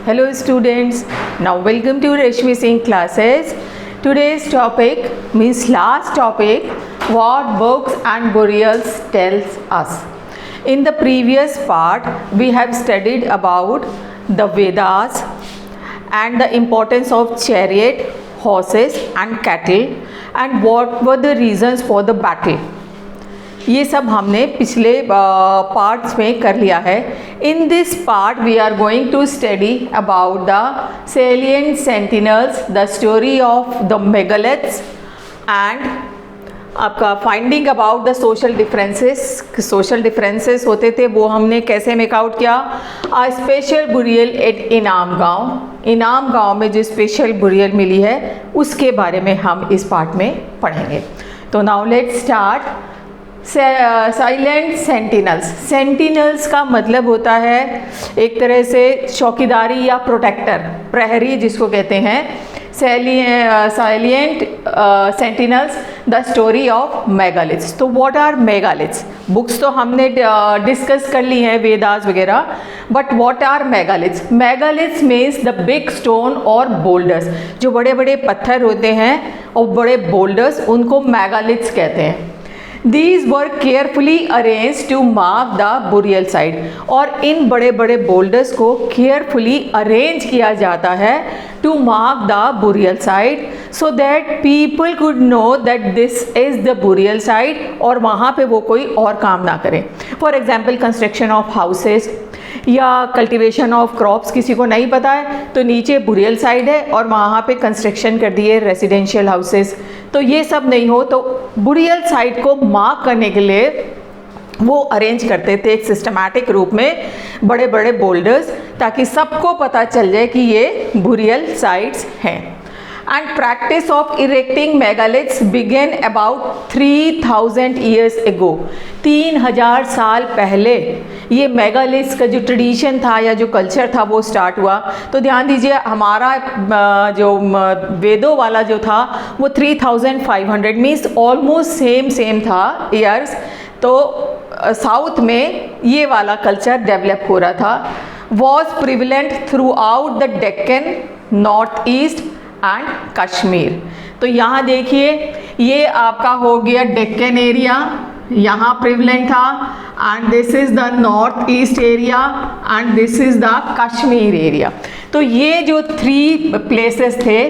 Hello students, now welcome to Reshmi Singh classes. Today's topic means last topic, what books and burials tells us. In the previous part we have studied about the Vedas and the importance of chariot, horses and cattle and what were the reasons for the battle. ये सब हमने पिछले parts में कर लिया है. In this part we are going to study about the salient sentinels, the story of the megaliths and आपका finding about the social differences होते थे वो हमने कैसे मेक आउट किया. आ स्पेशल बुरियल एट इनाम गांव में जो स्पेशल बुरियल मिली है उसके बारे में हम इस पार्ट में पढ़ेंगे. तो now let's start. Silent sentinels का मतलब होता है एक तरह से चौकीदारी या प्रोटेक्टर, प्रहरी जिसको कहते हैं. Silent sentinels, the story of megaliths. तो व्हाट आर मेगालिथ्स? बुक्स तो हमने डिस्कस कर ली हैं वेदास वगैरह, but what are megaliths? Megaliths means the big stone और बोल्डर्स. जो बड़े बड़े पत्थर होते हैं और बड़े बोल्डर्स, उनको मेगालिथ्स कहते हैं. These were carefully arranged to mark the burial site. और इन बड़े बड़े boulders को carefully arrange किया जाता है to mark the burial site so that people could know that this is the burial site और वहाँ पे वो कोई और काम ना करें. For example, construction of houses या कल्टीवेशन ऑफ क्रॉप्स. किसी को नहीं पता है तो नीचे बुरियल साइड है और वहाँ पे कंस्ट्रक्शन कर दिए रेजिडेंशियल हाउसेस. तो ये सब नहीं हो तो बुरियल साइड को मार्क करने के लिए वो अरेंज करते थे एक सिस्टमैटिक रूप में बड़े बड़े बोल्डर्स, ताकि सबको पता चल जाए कि ये बुरियल साइट्स हैं. And practice of erecting megaliths began about 3000 years ago. 3000 साल पहले ये मेगालिथ्स का जो ट्रेडिशन था या जो कल्चर था वो स्टार्ट हुआ. तो ध्यान दीजिए, हमारा जो वेदों वाला जो था वो 3500 मीन्स ऑलमोस्ट सेम था ईयर्स. तो साउथ में ये वाला कल्चर डेवलप हो रहा था. Was prevalent through out the Deccan, north east and Kashmir. तो यहाँ देखिए, ये आपका हो गया डेक्कन एरिया, यहाँ प्रिवलेंट था, and this is the north east area and this is the Kashmir area. तो ये जो 3 प्लेसेस थे,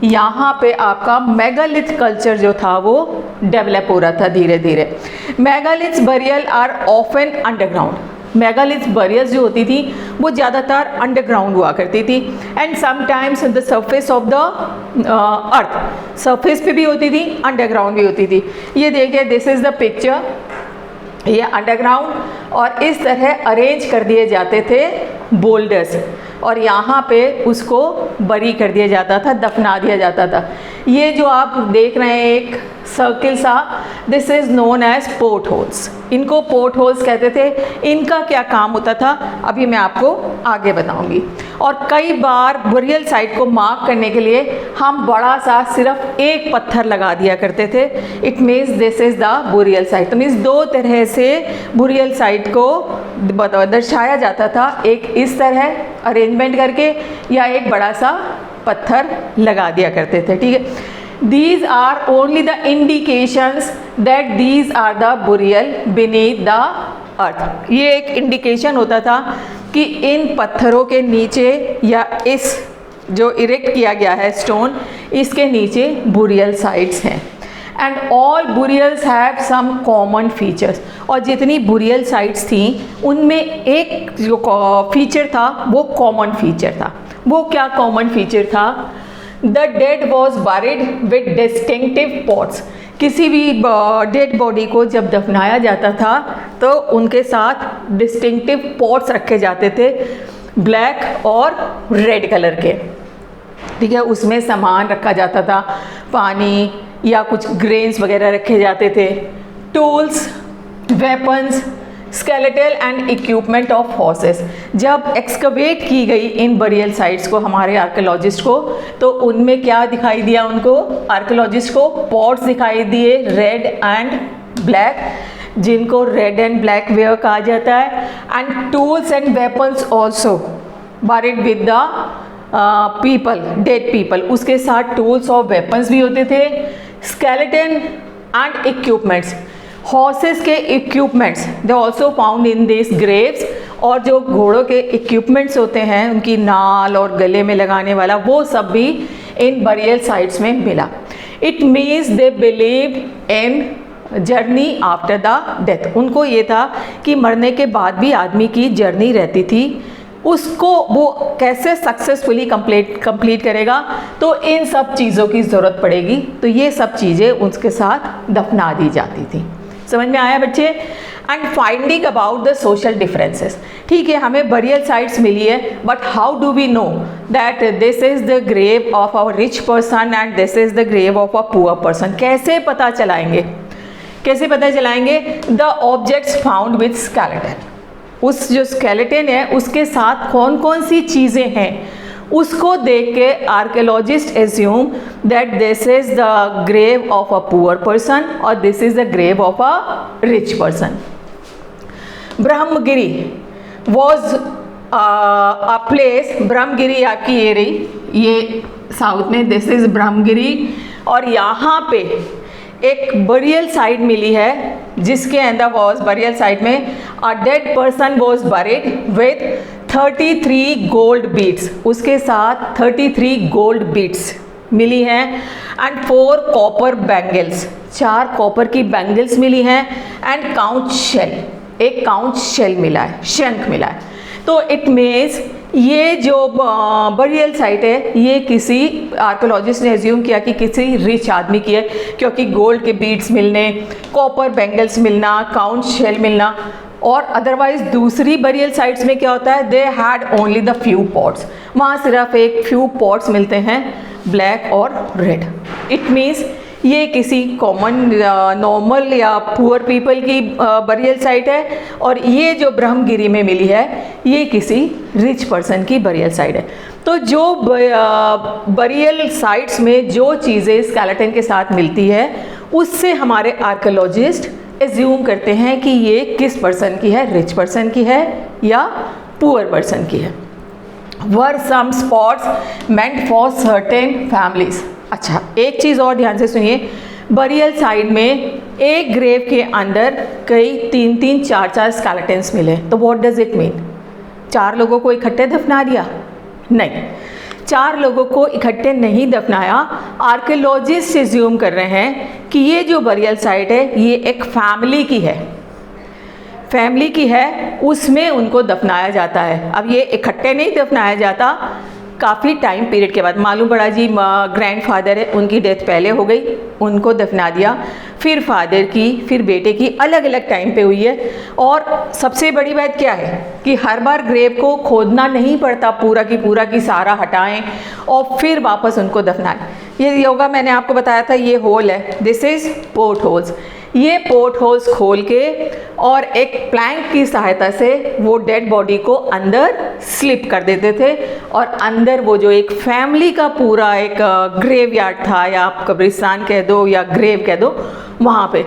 यहाँ पे आपका मेगालिथ कल्चर जो था वो डेवलप हो रहा था धीरे धीरे. Megaliths burial are often underground. Megaliths burials जो होती थी वो ज़्यादातर अंडरग्राउंड हुआ करती थी and sometimes the surface of the earth. Surface पे भी होती थी, अंडरग्राउंड भी होती थी. ये देखिए, दिस इज़ द पिक्चर. ये अंडरग्राउंड और इस तरह अरेंज कर दिए जाते थे बोल्डर्स और यहाँ पे उसको बरी कर दिया जाता था, दफना दिया जाता था. ये जो आप देख रहे हैं एक सर्किल सा, this is known as port holes. इनको पोर्ट होल्स कहते थे. इनका क्या काम होता था अभी मैं आपको आगे बताऊंगी. और कई बार बुरियल साइट को मार्क करने के लिए हम बड़ा सा सिर्फ एक पत्थर लगा दिया करते थे. It means this is the burial site. तो मीन्स 2 तरह से बुरियल साइट को दर्शाया जाता था, एक इस तरह अरेंजमेंट करके या एक बड़ा सा पत्थर लगा दिया करते थे. ठीक है. These are only the indications that these are the burial beneath the earth. ये एक इंडिकेशन होता था कि इन पत्थरों के नीचे या इस जो इरेक्ट किया गया है स्टोन, इसके नीचे बुरियल साइट्स हैं. And all burials have some common features. और जितनी बुरियल साइट्स थी उनमें एक जो फीचर था वो कॉमन फीचर था. वो क्या कॉमन फीचर था? The did was buried with distinctive pots. किसी भी डेड बॉडी को जब दफनाया जाता था तो उनके साथ डिस्टिंक्टिव पॉट्स रखे जाते थे, ब्लैक और रेड कलर के. ठीक है. उसमें सामान रखा जाता था, पानी या कुछ ग्रेन्स वगैरह रखे जाते थे, tools, weapons, skeletal and equipment of horses. जब एक्सकवेट की गई इन बरियल साइट्स को हमारे आर्कियोलॉजिस्ट को, तो उनमें क्या दिखाई दिया उनको? आर्कियोलॉजिस्ट को पॉट्स दिखाई दिए रेड एंड ब्लैक, जिनको रेड एंड ब्लैक वेयर कहा जाता है, and tools and weapons also. buried with the people, dead people. उसके साथ tools और weapons भी होते थे, skeleton and equipments. हॉर्सेस के equipments they also found in this Graves, और जो घोड़ों के इक्विपमेंट्स होते हैं उनकी नाल और गले में लगाने वाला, वो सब भी इन बरियल साइट्स में मिला. It means they believe in journey after the death. उनको ये था कि मरने के बाद भी आदमी की जर्नी रहती थी, उसको वो कैसे सक्सेसफुली कंप्लीट करेगा, तो इन सब चीज़ों की ज़रूरत पड़ेगी. तो ये सब चीज़ें उसके साथ दफना दी जाती थी. समझ में आया बच्चे? And finding about the social differences. ठीक है, हमें बरियल साइट्स मिली है, but how do we know that this is the grave of a rich person and this is the grave of a poor person? कैसे पता चलाएंगे? कैसे पता चलाएंगे? The objects found with skeleton. उस जो स्केलेटन है उसके साथ कौन कौन सी चीज़ें हैं, उसको देख के archaeologist assume that this is the grave of a poor person और this is the grave of a rich person. Brahmagiri was a place. Brahmagiri आपकी ये रही, ये साउथ में, दिस इज ब्रह्मगिरी. और यहाँ पे एक बरियल साइट मिली है जिसके अंदर वॉज बरियल साइट में a dead person was buried with 33 gold beads. उसके साथ 33 गोल्ड बीट्स मिली हैं एंड 4 कॉपर बैंगल्स. 4 कॉपर की बैंगल्स मिली हैं एंड काउंच शेल, एक काउंच शेल मिला है, शंख मिला है. तो इट मीन्स ये जो बरियल साइट है ये किसी आर्कोलॉजिस्ट ने एज्यूम किया कि किसी रिच आदमी की है, क्योंकि गोल्ड के बीड्स मिलने, कॉपर बैंगल्स मिलना, काउंट शेल मिलना. और अदरवाइज दूसरी बरियल साइट्स में क्या होता है, they had only the few pots. वहाँ सिर्फ एक फ्यू पॉट्स मिलते हैं, ब्लैक और रेड. इट मीन्स ये किसी कॉमन नॉर्मल या पुअर पीपल की बरियल साइट है, और ये जो ब्रह्मगिरी में मिली है ये किसी रिच पर्सन की बरियल साइट है. तो जो बरियल साइट्स में जो चीज़ें स्केलेटन के साथ मिलती है उससे हमारे आर्कियोलॉजिस्ट एज्यूम करते हैं कि ये किस पर्सन की है, रिच पर्सन की है या पुअर पर्सन की है. Were some spots meant for certain families. अच्छा, एक चीज़ और ध्यान से सुनिए, बरियल साइड में एक ग्रेव के अंदर कई 3-3, 4-4 स्केलेटन्स मिले. तो व्हाट डज इट मीन? 4 लोगों को इकट्ठे दफना दिया? नहीं, 4 लोगों को इकट्ठे नहीं दफनाया. आर्कियोलॉजिस्ट एज्यूम कर रहे हैं कि ये जो बरियल साइट है ये एक फैमिली की है, फैमिली की है, उसमें उनको दफनाया जाता है. अब ये इकट्ठे नहीं दफनाया जाता, काफ़ी टाइम पीरियड के बाद. मालूम पड़ा जी ग्रैंडफादर है, उनकी डेथ पहले हो गई, उनको दफना दिया, फिर फादर की, फिर बेटे की, अलग अलग टाइम पे हुई है. और सबसे बड़ी बात क्या है कि हर बार ग्रेव को खोदना नहीं पड़ता, पूरा की सारा हटाएं और फिर वापस उनको दफनाएं. ये योगा मैंने आपको बताया था, ये होल है, दिस इज़ पोर्ट होल्स. ये पोर्ट होल्स खोल के और एक प्लैंक की सहायता से वो डेड बॉडी को अंदर स्लिप कर देते थे, और अंदर वो जो एक फैमिली का पूरा एक ग्रेव यार्ड था, या आप कब्रिस्तान कह दो या ग्रेव कह दो, वहाँ पे.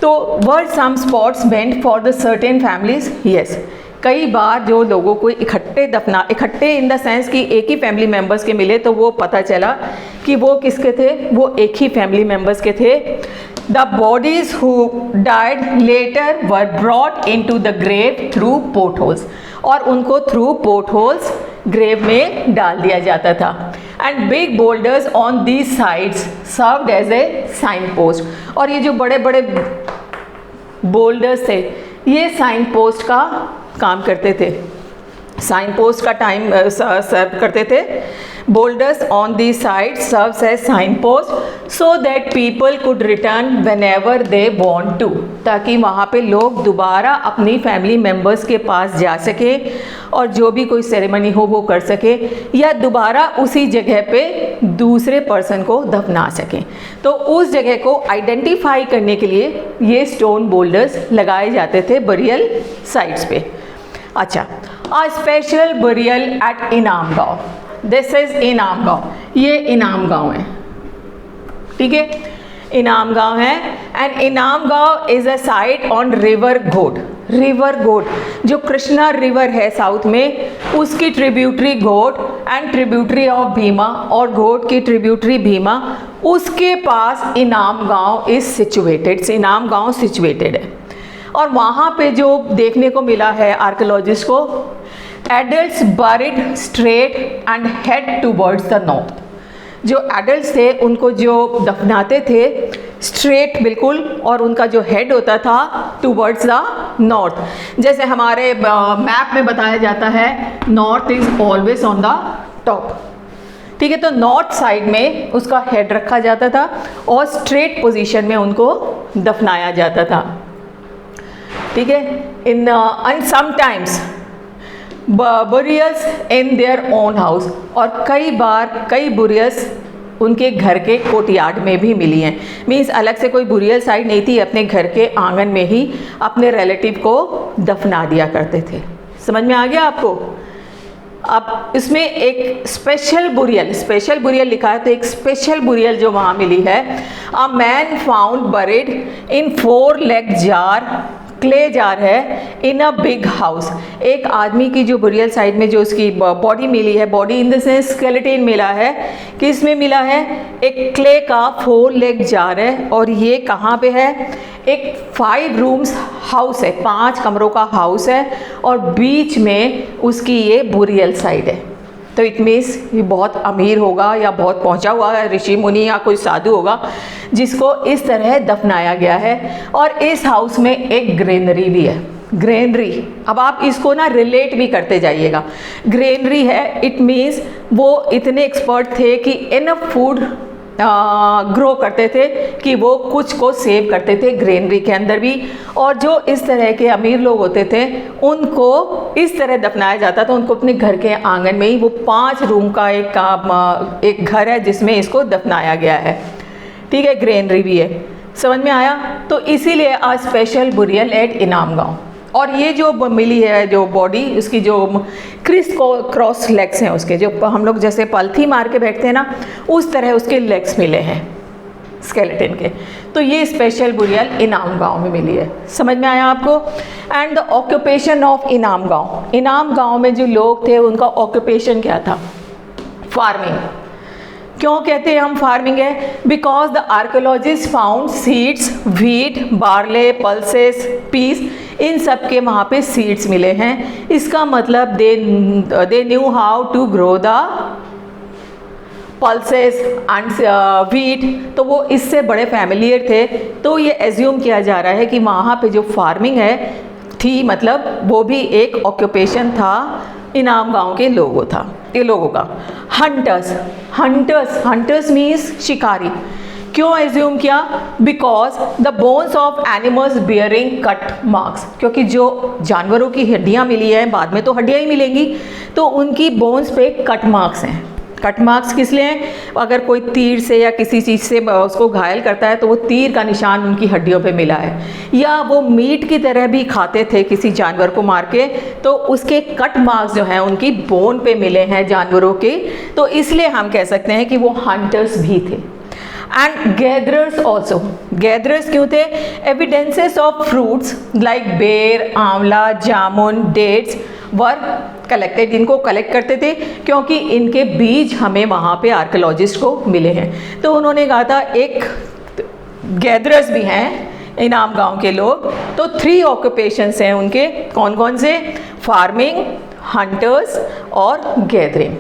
तो were some spots meant for the certain families? Yes. कई बार जो लोगों को इकट्ठे इन द सेंस कि एक ही फैमिली मेम्बर्स के मिले, तो वो पता चला कि वो किसके थे, वो एक ही फैमिली मेम्बर्स के थे. The bodies who died later were brought into the grave through portholes. और उनको through portholes grave में डाल दिया जाता था. And big boulders on these sides served as a signpost. और ये जो बड़े बड़े boulders थे ये साइन पोस्ट का काम करते थे, साइन पोस्ट का टाइम सर्व करते थे. boulders on the side serves as signpost so that people could return whenever they want to. ताकि वहाँ पे लोग दोबारा अपनी फैमिली मेम्बर्स के पास जा सके और जो भी कोई सेरेमनी हो वो कर सके, या दोबारा उसी जगह पे दूसरे पर्सन को दफना सकें. तो उस जगह को आइडेंटिफाई करने के लिए ये स्टोन बोल्डर्स लगाए जाते थे बरियल साइट्स पे. अच्छा, अ स्पेशल बरियल एट इनाम गांव. दिस इज इनाम गांव. ये इनाम गांव है, ठीक है, इनाम गांव है. एंड इनाम गांव is a site on river घोट. रिवर गोट, जो कृष्णा रिवर है साउथ में, उसकी ट्रिब्यूटरी घोट एंड ट्रिब्यूटरी ऑफ भीमा, और घोट की ट्रिब्यूटरी भीमा, उसके पास इनाम गांव इज सिचुएटेड, इनाम गांव सिचुएटेड है। और वहाँ पे जो देखने को मिला है आर्कियोलॉजिस्ट को, adults buried straight and head towards the north. जो एडल्ट्स थे उनको जो दफनाते थे स्ट्रेट बिल्कुल, और उनका जो हेड होता था टूवर्ड्स द नॉर्थ। जैसे हमारे मैप में बताया जाता है north is always on the top, ठीक है। तो नॉर्थ साइड में उसका हेड रखा जाता था और स्ट्रेट पोजीशन में उनको दफनाया जाता था, ठीक है। In and sometimes burials in their own house, और कई बार कई बुरियल्स उनके घर के कोर्टयार्ड में भी मिली हैं। मीन्स अलग से कोई बुरियल साइड नहीं थी, अपने घर के आंगन में ही अपने रिलेटिव को दफना दिया करते थे। समझ में आ गया आपको? अब इसमें एक स्पेशल बुरियल लिखा है, तो एक स्पेशल बुरियल जो वहाँ मिली है, a man found buried in 4 leg jar, clay jar है, इन अ बिग हाउस। एक आदमी की जो बुरियल साइड में जो उसकी बॉडी मिली है, body in the sense skeleton मिला है, किस में मिला है? एक क्ले का 4 लेग जार है, और ये कहाँ पे है? एक 5 रूम्स हाउस है, 5 कमरों का हाउस है, और बीच में उसकी ये बुरियल साइड है। तो इट मीन्स ये बहुत अमीर होगा या बहुत पहुंचा हुआ ऋषि मुनि या कोई साधु होगा जिसको इस तरह दफनाया गया है। और इस हाउस में एक ग्रेनरी भी है, ग्रेनरी। अब आप इसको ना रिलेट भी करते जाइएगा, ग्रेनरी है, इट मीन्स वो इतने एक्सपर्ट थे कि इनफ फूड ग्रो करते थे कि वो कुछ को सेव करते थे ग्रेनरी के अंदर भी। और जो इस तरह के अमीर लोग होते थे उनको इस तरह दफनाया जाता था, उनको अपने घर के आंगन में ही, वो 5 रूम का एक घर है जिसमें इसको दफनाया गया है, ठीक है। ग्रेनरी भी है, समझ में आया? तो इसीलिए आज स्पेशल बुरियल एट इनाम गांव। और ये जो मिली है जो बॉडी, उसकी जो क्रिस क्रॉस लेग्स हैं उसके, जो हम लोग जैसे पलथी मार के बैठते हैं ना, उस तरह उसके लेग्स मिले हैं स्केलेटन के। तो ये स्पेशल बुरियल इनाम गांव में मिली है। समझ में आया आपको? एंड द ऑक्यूपेशन ऑफ इनाम गांव, इनाम गांव में जो लोग थे उनका ऑक्यूपेशन क्या था? फार्मिंग। क्यों कहते हैं हम फार्मिंग है? Because the archaeologist found seeds, wheat, barley, pulses, peas, इन सब के वहाँ पे सीड्स मिले हैं। इसका मतलब they knew how to grow the pulses and wheat, तो वो इससे बड़े फैमिलियर थे। तो ये एज्यूम किया जा रहा है कि वहाँ पे जो फार्मिंग है थी, मतलब वो भी एक ऑक्यूपेशन था इनाम गांव के लोगों का। हंटर्स मीन्स शिकारी। क्यों एज्यूम किया? Because the bones of animals bearing cut marks, क्योंकि जो जानवरों की हड्डियाँ मिली हैं, बाद में तो हड्डियाँ ही मिलेंगी, तो उनकी बोन्स पे कट मार्क्स हैं। कट मार्क्स किस लिए हैं? अगर कोई तीर से या किसी चीज़ से उसको घायल करता है तो वो तीर का निशान उनकी हड्डियों पे मिला है। या वो मीट की तरह भी खाते थे किसी जानवर को मार के, तो उसके कट मार्क्स जो हैं उनकी बोन पे मिले हैं जानवरों के। तो इसलिए हम कह सकते हैं कि वो हंटर्स भी थे। एंड गैदरर्स ऑल्सो, गैदरर्स क्यों थे? एविडेंसेस ऑफ फ्रूट्स लाइक बेर, आंवला, जामुन, डेट्स वर कलेक्टेड, इनको कलेक्ट करते थे क्योंकि इनके बीज हमें वहाँ पे आर्कियोलॉजिस्ट को मिले हैं। तो उन्होंने कहा था एक गैदरर्स भी हैं इनाम गांव के लोग। तो 3 ऑक्यूपेशंस हैं उनके, कौन कौन से? फार्मिंग, हंटर्स और गैदरिंग।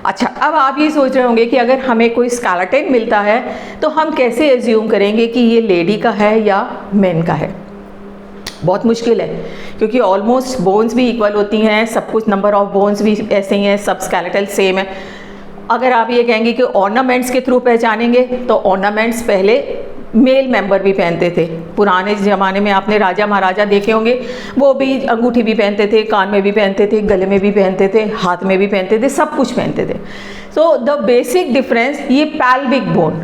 अच्छा, अब आप ये सोच रहे होंगे कि अगर हमें कोई स्केलेटन मिलता है तो हम कैसे एज्यूम करेंगे कि ये लेडी का है या मैन का है? बहुत मुश्किल है, क्योंकि ऑलमोस्ट बोन्स भी इक्वल होती हैं, सब कुछ नंबर ऑफ बोन्स भी ऐसे ही हैं, सब स्केलेटल सेम है। अगर आप ये कहेंगे कि ऑर्नामेंट्स के थ्रू पहचानेंगे, तो ऑर्नामेंट्स पहले मेल मेंबर भी पहनते थे। पुराने ज़माने में आपने राजा महाराजा देखे होंगे, वो भी अंगूठी भी पहनते थे, कान में भी पहनते थे, गले में भी पहनते थे, हाथ में भी पहनते थे, सब कुछ पहनते थे। सो द बेसिक डिफरेंस, ये पैल्विक बोन,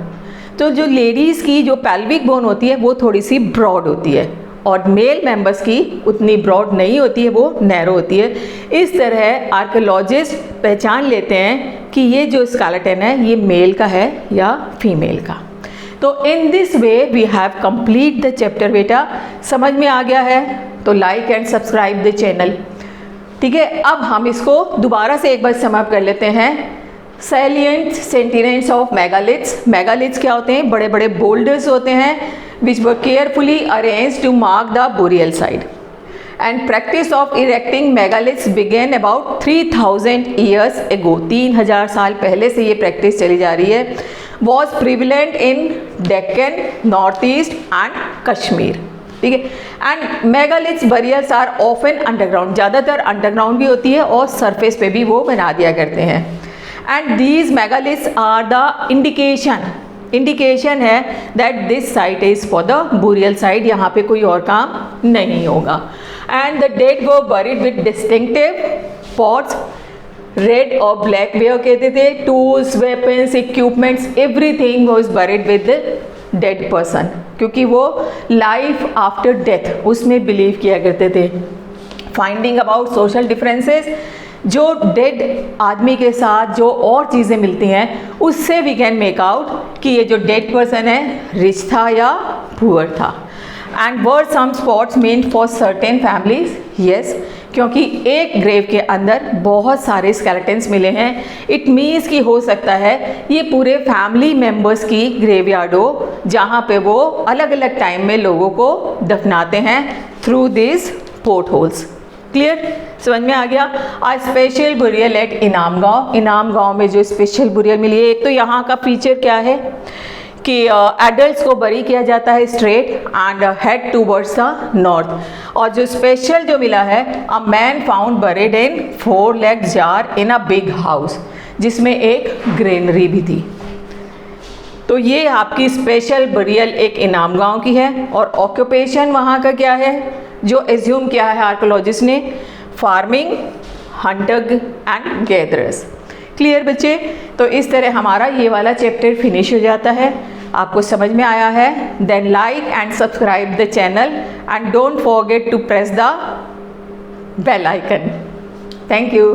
तो जो लेडीज़ की जो पैल्विक बोन होती है वो थोड़ी सी ब्रॉड होती है, और मेल मेंबर्स की उतनी ब्रॉड नहीं होती है, वो नैरो होती है। इस तरह आर्कियोलॉजिस्ट पहचान लेते हैं कि ये जो स्केलेटन है ये मेल का है या फीमेल का। तो in this way we have complete the chapter. बेटा समझ में आ गया है तो like and subscribe the channel. ठीक है, अब हम इसको दोबारा से एक बार समअप कर लेते हैं। Salient sentiments of megaliths. Megaliths क्या होते हैं? बड़े बड़े बोल्डर्स होते हैं which were carefully arranged to mark the burial site. And practice of erecting megaliths began about 3000 years ago. 3000 साल पहले से ये प्रैक्टिस चली जा रही है। Was prevalent in Deccan, north east and Kashmir. ठीक है, and megaliths burials are often underground, ज़्यादातर अंडरग्राउंड भी होती है और सरफेस पे भी वो बना दिया करते हैं। And these megaliths are the indication है that this site is for the burial site, यहाँ पे कोई और काम नहीं होगा। एंड द डेड वो buried with distinctive pots, red और ब्लैक वे कहते थे, tools, weapons, equipments, everything was buried with dead person, क्योंकि वो लाइफ आफ्टर डेथ उसमें बिलीव किया करते थे। फाइंडिंग अबाउट सोशल डिफरेंसेस, जो डेड आदमी के साथ जो और चीज़ें मिलती हैं उससे वी कैन मेक आउट कि ये जो डेड पर्सन है रिच था या पुअर था। And were some spots mean for certain families, yes, क्योंकि एक ग्रेव के अंदर बहुत सारे स्केलेटन्स मिले हैं, इट मीन्स कि हो सकता है ये पूरे फैमिली मेम्बर्स की ग्रेवयार्ड हो, जहाँ पे वो अलग अलग टाइम में लोगों को दफनाते हैं through this port holes. Clear, समझ में आ गया। आ स्पेशल बुरियल एट इनाम गांव। इनाम गांव में जो स्पेशल बुरियल मिली है, एक तो यहाँ का फीचर क्या है कि एडल्ट्स को बरी किया जाता है straight and head towards the north, और जो स्पेशल जो मिला है, a man found buried in 4 leg jar in a big house, जिसमें एक ग्रेनरी भी थी। तो ये आपकी स्पेशल बरियल एक इनाम गांव की है। और ऑक्यूपेशन वहाँ का क्या है जो एज्यूम किया है आर्कोलॉजिस्ट ने? Farming, Hunter and gatherers. Clear बच्चे? तो इस तरह हमारा ये वाला चैप्टर फिनिश हो जाता है। आपको समझ में आया है? Then like and subscribe the channel and don't forget to press the bell icon. Thank you.